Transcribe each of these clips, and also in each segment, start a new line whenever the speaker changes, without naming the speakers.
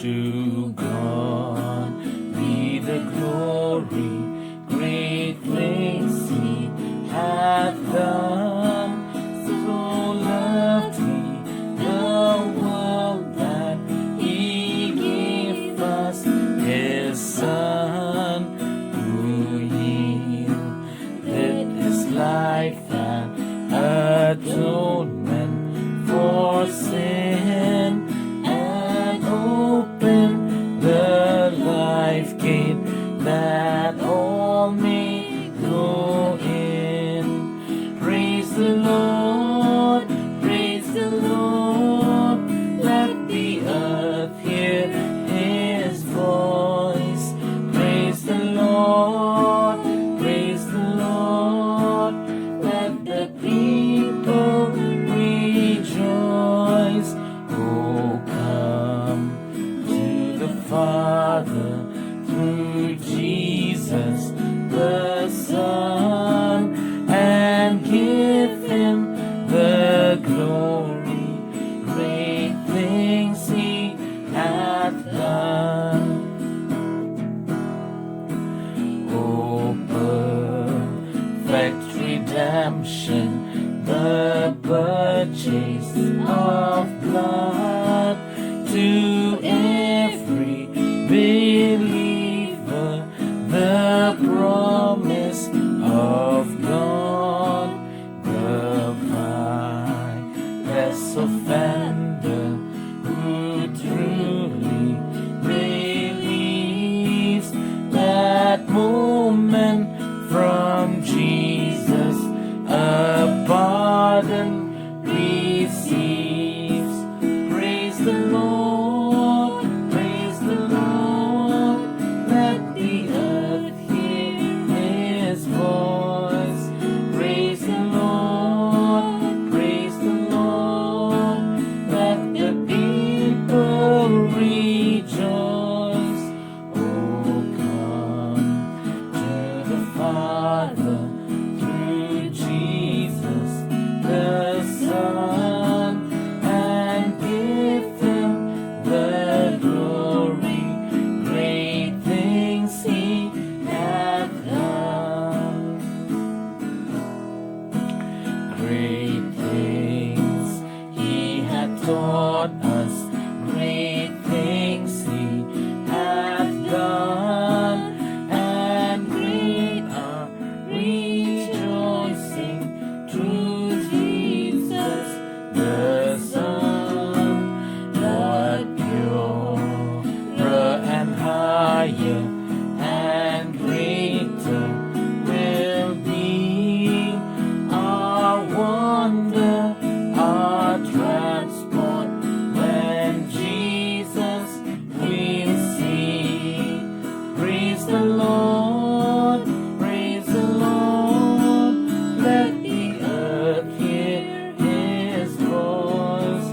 To God be the glory, great things He hath done. So loved He the world that He gave us His Son, who yielded His life and atonement for sin, and open the life gate that all may go in. Praise the Lord, praise the Lord, let the earth hear His voice. Praise the Lord, let the people rejoice. Oh, come to the Father through Jesus the Son, and give Him the glory, great things He hath done. Oh, perfect redemption, the purchase of blood, to every believer the promise of God. The vilest offender who truly believes, that moment from Jesus a pardon receives. Praise the Lord, let the earth hear His voice. Praise the Lord, let the people rejoice. Oh, come to the Father through Jesus the Son, and give Him the glory, great things He hath done. Great things He hath taught us, great things He hath done, and great our rejoicing through Jesus the Son. What purer and higher and greater will be our wonder, our transport, when Jesus we'll see. Praise the Lord, let the earth hear His voice.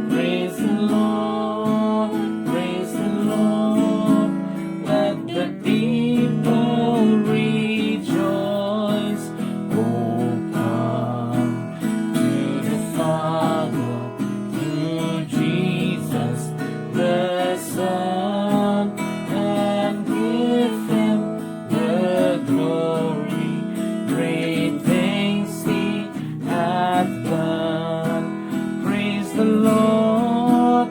Praise the Lord, let the people rejoice. Oh, come to the Father through Jesus the Son, and give Him the glory, great things He hath done. Praise the Lord,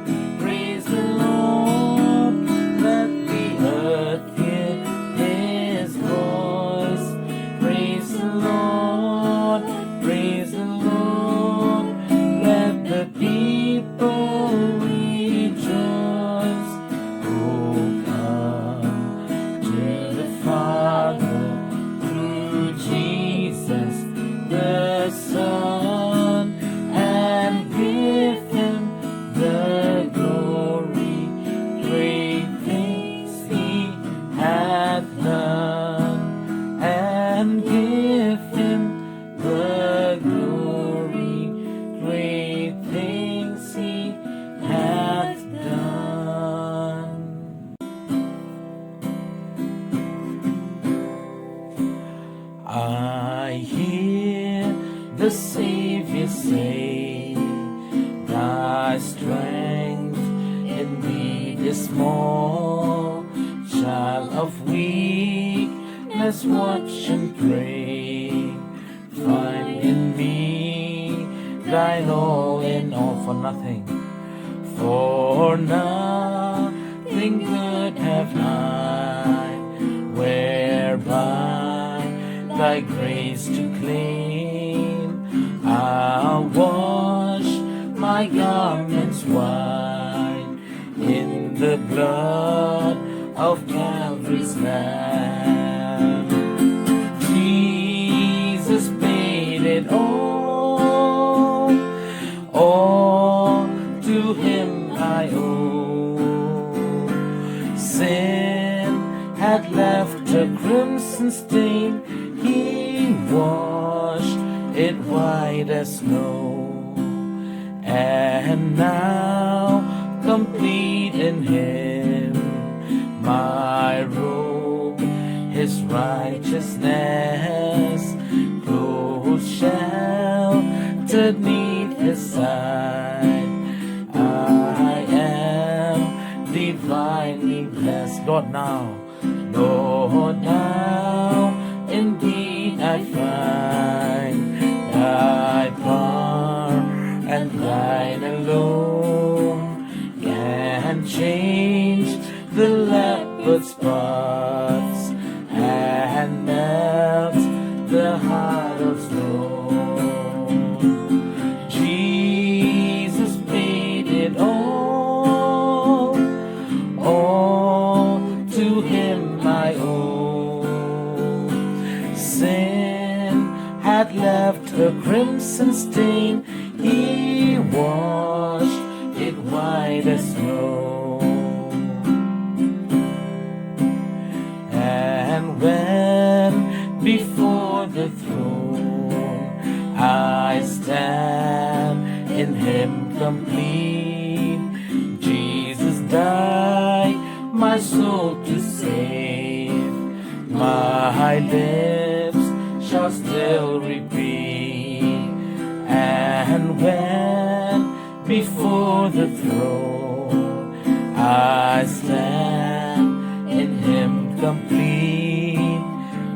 let the earth hear His voice. Praise the Lord, let the people rejoice. Oh, come to the Father through Jesus the Son, and give Him the glory, great things He hath done, and give Him the glory, great things He hath done. I hear the Savior say, thy strength in me is small, child of weakness, watch and pray. Find in me thine all in all, for nothing good have I, whereby thy grace to claim. I'll wash my garments white in the blood of Calvary's Lamb. Jesus paid it all to him I owe. Sin had left a crimson stain, he washed it white as snow. And now, complete in him, my robe, his righteousness, clothes sheltered 'neath his side. I am divinely blessed. Lord, now, indeed I find thy power and thine alone can change the leopard's spots and melt the heart of stone. Jesus paid it all to him I owe. Sin had left a crimson stain, he washed it white as snow. And when before the throne I stand in him complete, Jesus died my soul to save. My lips shall still repeat, and when before the throne I stand in him complete,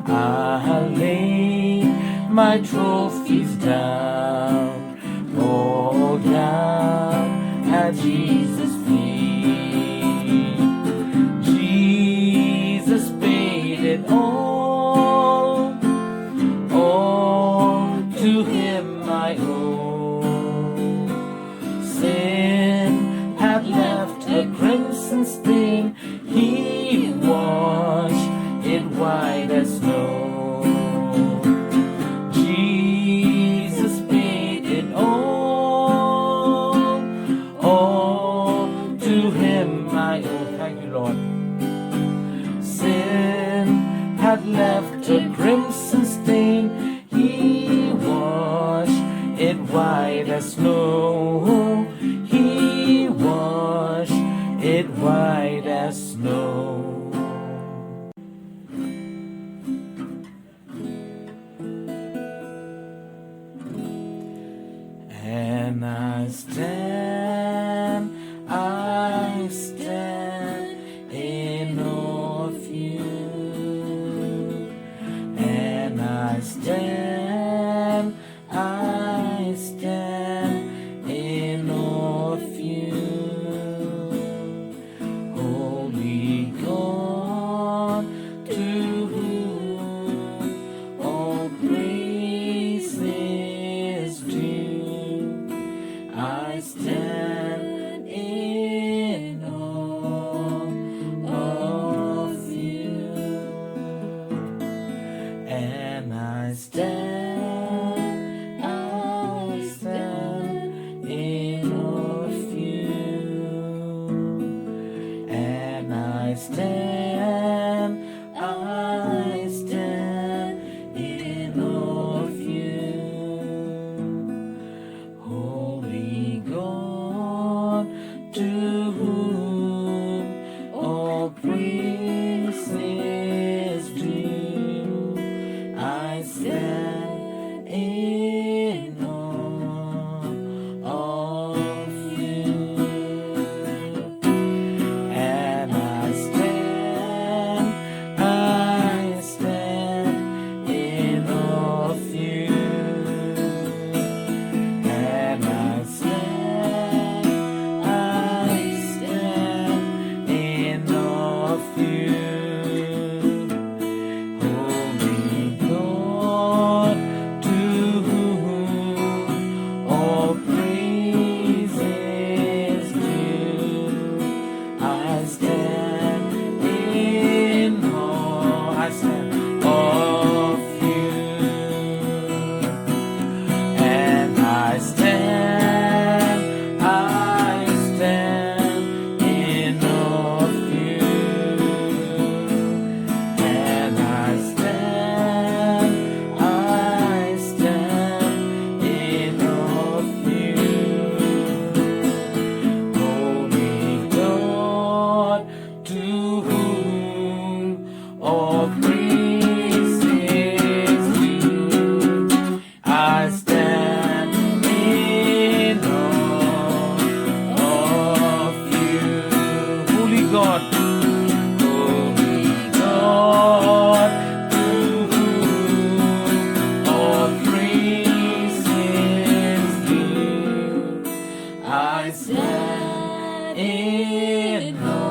I'll lay my trophies down, all down at Jesus' feet. Jesus paid it all to him I owe. Sin had left a crimson stain, he washed it white as snow. Jesus paid it all to him I owe. Thank you, Lord. Sin had left a crimson stain, he washed it white as snow. He washed it white as snow. And I stand in awe of you. And I stand in awe of you. Holy God, to whom all praise is due, I stand in awe of you. And I stand in awe of you. And I stand in awe of you. Holy God, I stand in hope.